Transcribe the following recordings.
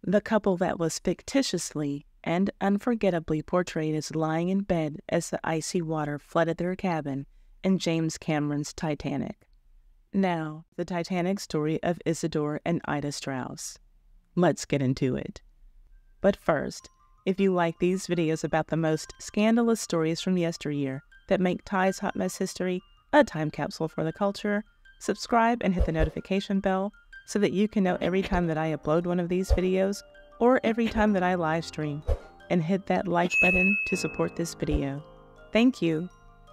the couple that was fictitiously and unforgettably portrayed as lying in bed as the icy water flooded their cabin in James Cameron's Titanic. Now, the Titanic story of Isidor and Ida Straus. Let's get into it. But first, if you like these videos about the most scandalous stories from yesteryear that make Ty's Hot Mess History a time capsule for the culture, subscribe and hit the notification bell so that you can know every time that I upload one of these videos or every time that I live stream, and hit that like button to support this video. Thank you.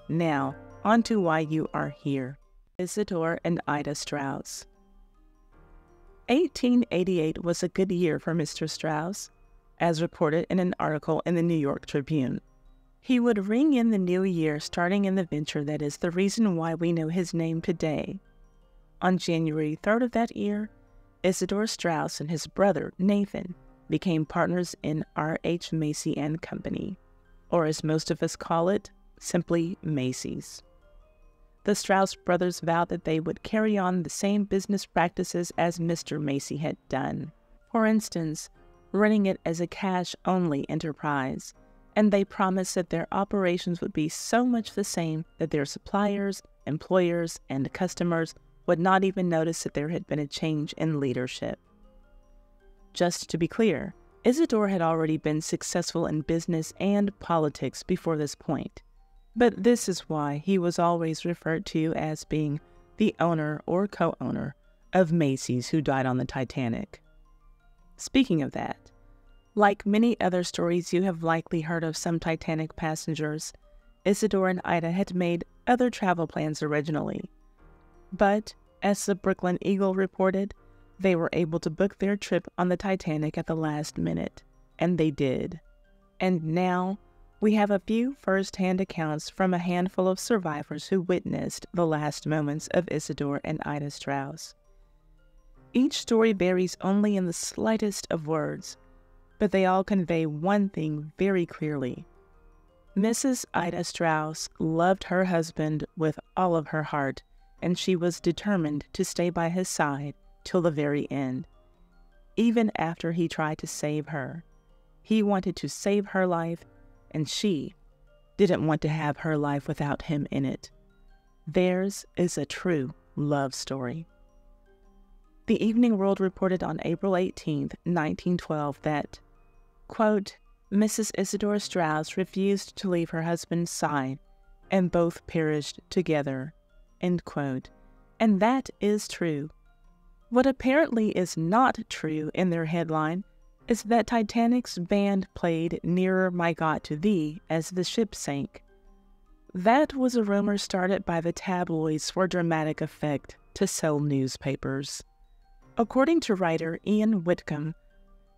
Now, on to why you are here. Isidor and Ida Straus. 1888 was a good year for Mr. Straus, as reported in an article in the New York Tribune. He would ring in the new year starting in the venture that is the reason why we know his name today. On January 3rd of that year, Isidor Straus and his brother, Nathan, became partners in R.H. Macy and Company, or as most of us call it, simply Macy's. The Straus brothers vowed that they would carry on the same business practices as Mr. Macy had done. For instance, running it as a cash-only enterprise, and they promised that their operations would be so much the same that their suppliers, employers, and customers would not even notice that there had been a change in leadership. Just to be clear, Isidor had already been successful in business and politics before this point, but this is why he was always referred to as being the owner or co-owner of Macy's who died on the Titanic. Speaking of that, like many other stories you have likely heard of some Titanic passengers, Isidor and Ida had made other travel plans originally. But, as the Brooklyn Eagle reported, they were able to book their trip on the Titanic at the last minute, and they did. And now, we have a few first-hand accounts from a handful of survivors who witnessed the last moments of Isidor and Ida Straus. Each story varies only in the slightest of words, but they all convey one thing very clearly. Mrs. Ida Straus loved her husband with all of her heart, and she was determined to stay by his side till the very end. Even after he tried to save her, he wanted to save her life, and she didn't want to have her life without him in it. Theirs is a true love story. The Evening World reported on April 18, 1912 that, quote, Mrs. Isidor Straus refused to leave her husband's side, and both perished together, end quote. And that is true. What apparently is not true in their headline is that Titanic's band played Nearer My God to Thee as the ship sank. That was a rumor started by the tabloids for dramatic effect to sell newspapers. According to writer Ian Whitcomb,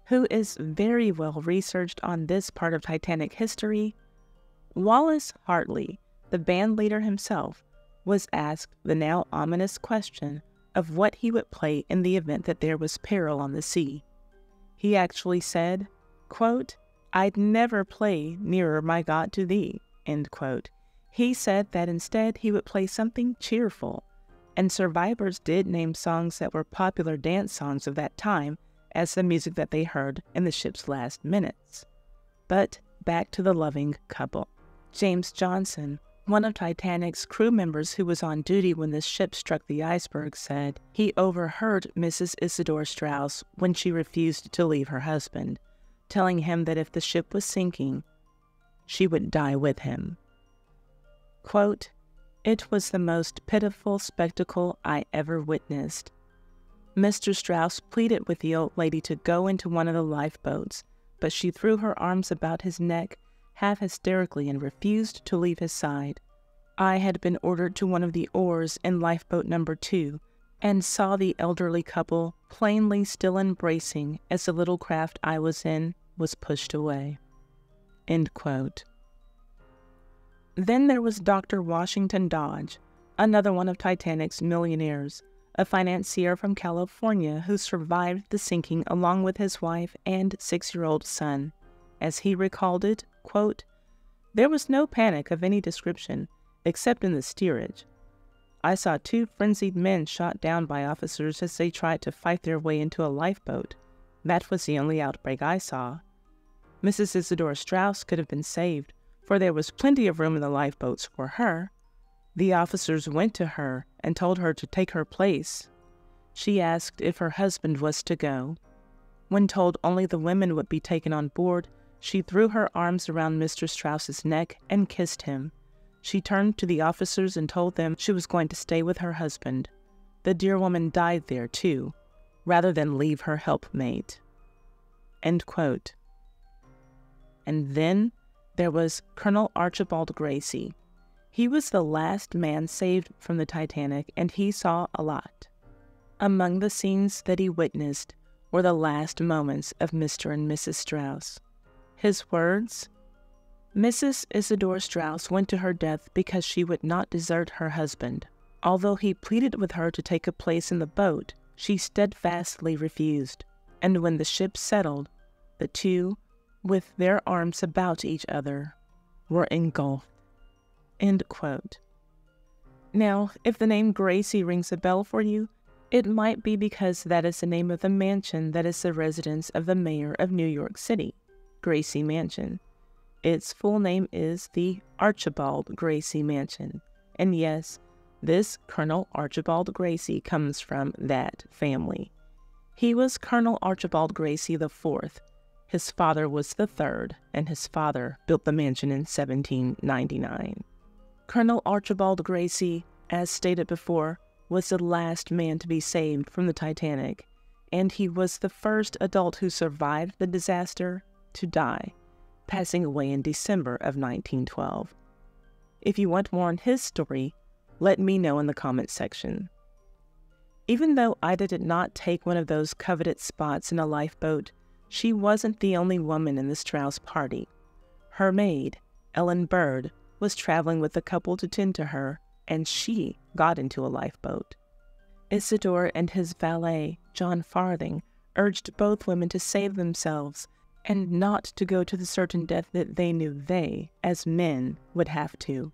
who is very well researched on this part of Titanic history, Wallace Hartley, the band leader himself, was asked the now ominous question of what he would play in the event that there was peril on the sea. He actually said, quote, I'd never play Nearer My God to Thee, end quote. He said that instead he would play something cheerful, and survivors did name songs that were popular dance songs of that time as the music that they heard in the ship's last minutes. But back to the loving couple. James Johnson, one of Titanic's crew members who was on duty when the ship struck the iceberg, said he overheard Mrs. Isidor Straus when she refused to leave her husband, telling him that if the ship was sinking, she would die with him. Quote, It was the most pitiful spectacle I ever witnessed. Mr. Straus pleaded with the old lady to go into one of the lifeboats, but she threw her arms about his neck, half hysterically, and refused to leave his side. I had been ordered to one of the oars in lifeboat number 2, and saw the elderly couple plainly still embracing as the little craft I was in was pushed away. End quote. Then there was Dr. Washington Dodge, another one of Titanic's millionaires, a financier from California who survived the sinking along with his wife and 6-year-old son. As he recalled it, quote, There was no panic of any description, except in the steerage. I saw 2 frenzied men shot down by officers as they tried to fight their way into a lifeboat. That was the only outbreak I saw. Mrs. Isidor Straus could have been saved, for there was plenty of room in the lifeboats for her. The officers went to her and told her to take her place. She asked if her husband was to go. When told only the women would be taken on board, she threw her arms around Mr. Straus's neck and kissed him. She turned to the officers and told them she was going to stay with her husband. The dear woman died there, too, rather than leave her helpmate." End quote. And then there was Colonel Archibald Gracie. He was the last man saved from the Titanic, and he saw a lot. Among the scenes that he witnessed were the last moments of Mr. and Mrs. Straus. His words: "Mrs. Isidor Straus went to her death because she would not desert her husband. Although he pleaded with her to take a place in the boat, she steadfastly refused, and when the ship settled, the two, with their arms about each other, were engulfed." End quote. Now, if the name Gracie rings a bell for you, it might be because that is the name of the mansion that is the residence of the mayor of New York City, Gracie Mansion. Its full name is the Archibald Gracie Mansion, and yes, this Colonel Archibald Gracie comes from that family. He was Colonel Archibald Gracie IV. His father was the third, and his father built the mansion in 1799. Colonel Archibald Gracie, as stated before, was the last man to be saved from the Titanic, and he was the first adult who survived the disaster to die, passing away in December of 1912. If you want more on his story, let me know in the comments section. Even though Ida did not take one of those coveted spots in a lifeboat, she wasn't the only woman in the Straus party. Her maid, Ellen Bird, was traveling with the couple to tend to her, and she got into a lifeboat. Isidor and his valet, John Farthing, urged both women to save themselves and not to go to the certain death that they knew they, as men, would have to.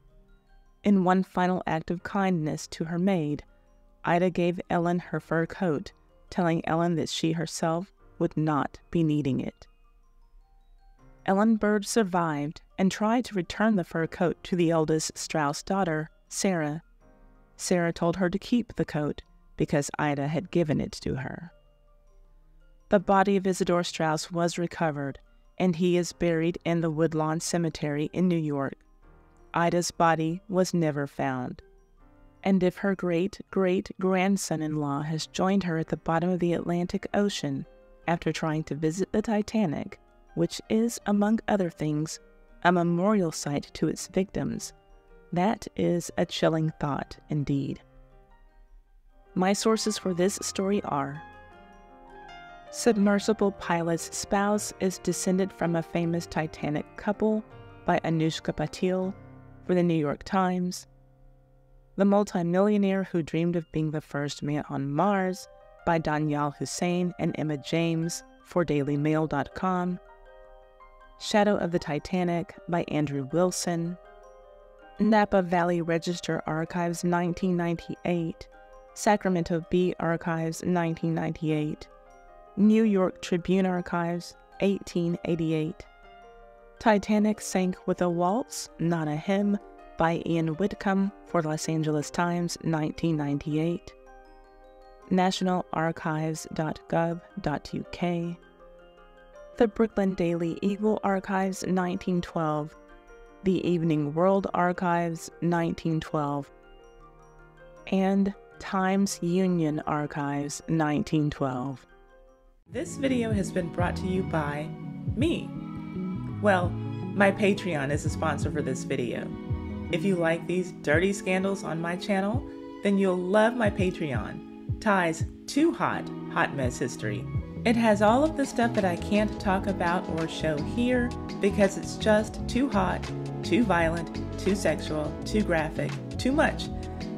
In one final act of kindness to her maid, Ida gave Ellen her fur coat, telling Ellen that she herself would not be needing it. Ellen Bird survived and tried to return the fur coat to the eldest Straus daughter, Sarah. Sarah told her to keep the coat because Ida had given it to her. The body of Isidor Straus was recovered, and he is buried in the Woodlawn Cemetery in New York. Ida's body was never found, and if her great-great-grandson-in-law has joined her at the bottom of the Atlantic Ocean after trying to visit the Titanic, which is, among other things, a memorial site to its victims, that is a chilling thought indeed. My sources for this story are: Submersible Pilot's Spouse is Descended from a Famous Titanic Couple by Anushka Patil for the New York Times. The Multimillionaire Who Dreamed of Being the First Man on Mars by Danielle Hussein and Emma James for DailyMail.com. Shadow of the Titanic by Andrew Wilson. Napa Valley Register Archives 1998. Sacramento Bee Archives 1998. New York Tribune Archives 1888. Titanic Sank with a Waltz, Not a Hymn by Ian Whitcomb for Los Angeles Times 1998. nationalarchives.gov.uk. The Brooklyn Daily Eagle Archives 1912. The Evening World Archives 1912. And Times Union Archives 1912. This video has been brought to you by me. Well, my Patreon is a sponsor for this video. If you like these dirty scandals on my channel, then you'll love my Patreon, Ty's Too Hot Hot Mess History. It has all of the stuff that I can't talk about or show here because it's just too hot, too violent, too sexual, too graphic, too much.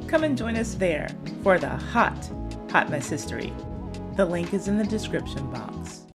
Come and join us there for the hot Mess History. The link is in the description box.